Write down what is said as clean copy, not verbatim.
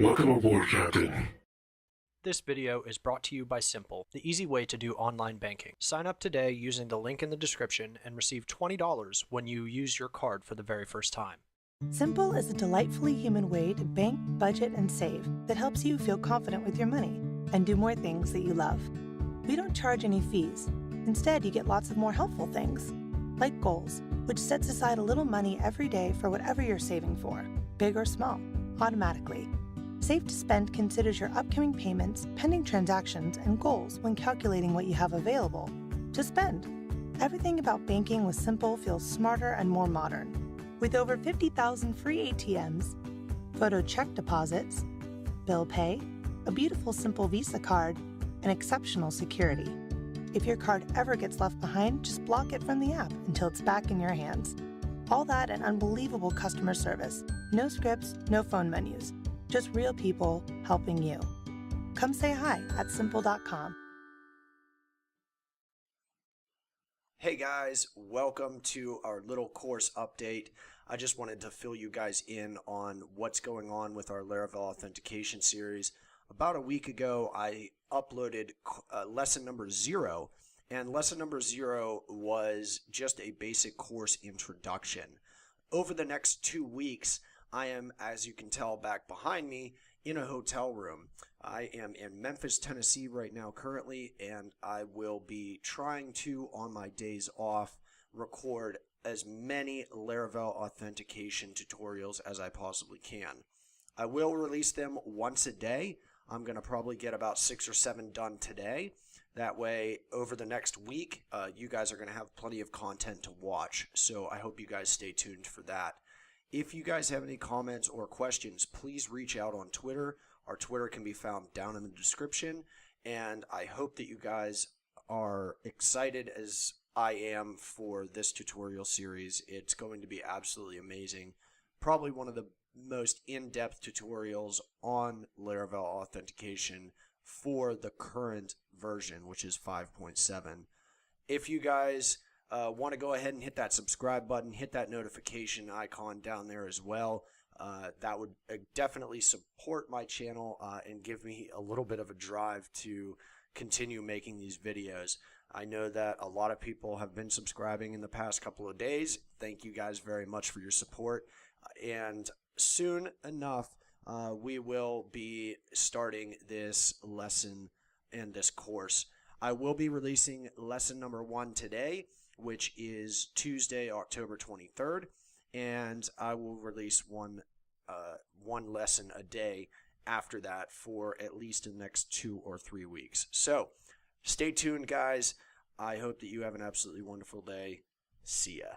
Welcome aboard, Captain. This video is brought to you by Simple, the easy way to do online banking. Sign up today using the link in the description and receive $20 when you use your card for the very first time. Simple is a delightfully human way to bank, budget, and save that helps you feel confident with your money and do more things that you love. We don't charge any fees. Instead, you get lots of more helpful things, like goals, which sets aside a little money every day for whatever you're saving for, big or small, automatically. Save to Spend considers your upcoming payments, pending transactions, and goals when calculating what you have available to spend. Everything about banking with Simple feels smarter and more modern. With over 50,000 free ATMs, photo check deposits, bill pay, a beautiful Simple Visa card, and exceptional security. If your card ever gets left behind, just block it from the app until it's back in your hands. All that and unbelievable customer service. No scripts, no phone menus. Just real people helping you. Come say hi at simple.com. Hey guys, welcome to our little course update. I just wanted to fill you guys in on what's going on with our Laravel Authentication series. About a week ago, I uploaded lesson number 0, and lesson number 0 was just a basic course introduction. Over the next 2 weeks, I am, as you can tell back behind me, in a hotel room. I am in Memphis, Tennessee right now currently, and I will be trying to, on my days off, record as many Laravel authentication tutorials as I possibly can. I will release them once a day. I'm going to probably get about 6 or 7 done today. That way, over the next week, you guys are going to have plenty of content to watch. So I hope you guys stay tuned for that. If you guys have any comments or questions, please reach out on Twitter. Our Twitter can be found down in the description. And I hope that you guys are excited as I am for this tutorial series. It's going to be absolutely amazing. Probably one of the most in-depth tutorials on Laravel authentication for the current version, which is 5.7. If you guys want to go ahead and hit that subscribe button, hit that notification icon down there as well, that would definitely support my channel and give me a little bit of a drive to continue making these videos. I know that a lot of people have been subscribing in the past couple of days. Thank you guys very much for your support, and soon enough, we will be starting this lesson and this course. I will be releasing lesson number 1 today, which is Tuesday, October 23rd, and I will release one lesson a day after that for at least the next 2 or 3 weeks. So stay tuned, guys. I hope that you have an absolutely wonderful day. See ya.